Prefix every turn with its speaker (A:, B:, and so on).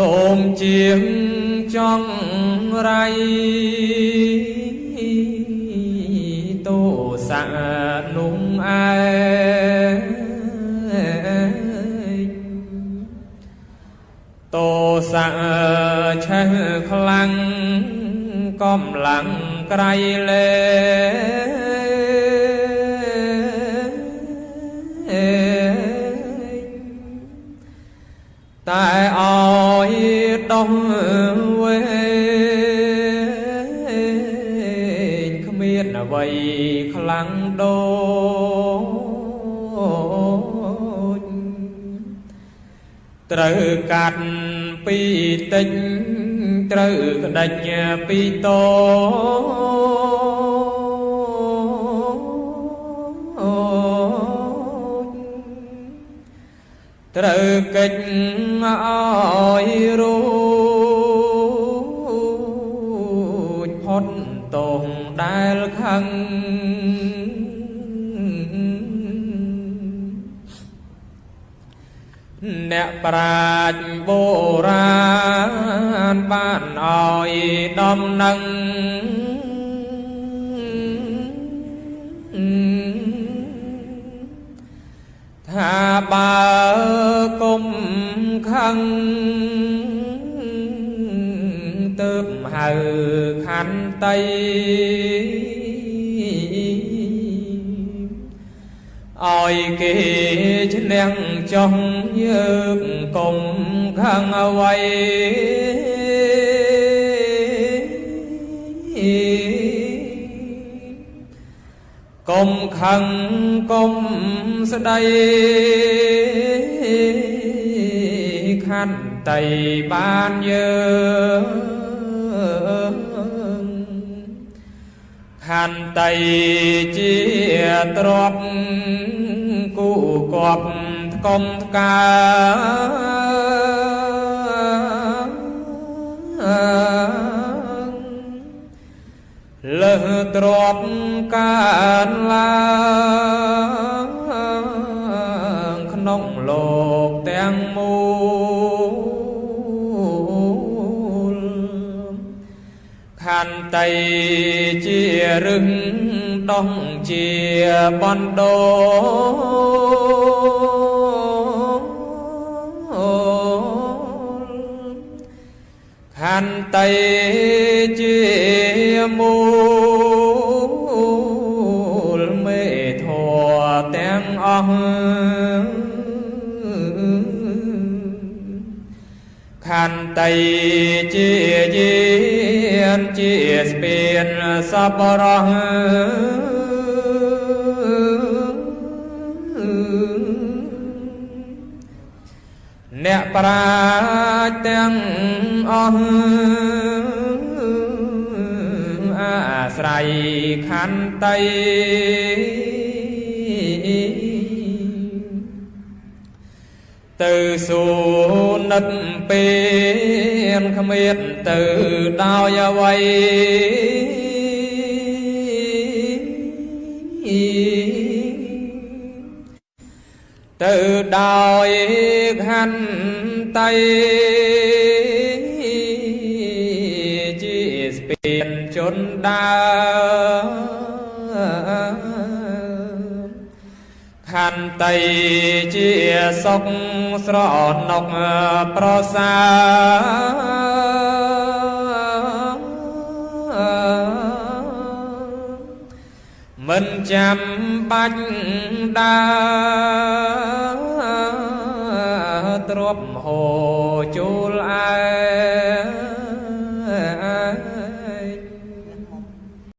A: សូមជាងចង់រៃទោសៈនោះឯងទោសៈឆេះខ្លាំងកំឡាំងក្រៃលែតែឲ្យដោះវែងគ្មានអ្វីខ្លាំងដូចត្រូវកាត់ពីតិចត្រូវក្តាច់ពីតូចត្រូវកិច្ចឲ្យរួចផុតទោសដែលខឹងអ្នកប្រាជ្ញបុរាណបានឲ្យដំណឹងថាបើគុំខឹងទើបហៅខន្តីឲ្យគេឈ្នះចុះយើងកុំខឹងអ្វីកុំខឹងកុំស្ដីខន្តីបានយើងខន្តីជាទ្រព្យគូគប់ថ្កុំថ្កើលើទ្រព្យកើនឡើងក្នុងលោកទាំងមូលខន្តីជារឹងដោះជាបណ្ដោខន្តីជាមូលមេធម៌ទាំងអស់ខន្តីជាយានជាស្ពានសប្បុរសអ្នកប្រាជ្ញទាំងអស់អាស្រ័យខន្តីទៅសូនិតពេលគ្មានទៅដោយអ្វីទៅដោយខន្តីជាស្ពានជន់ដើរខន្តីជាសុខស្រណុកប្រសើរមិនចាំបាច់ដើរទៅដោយអ្វី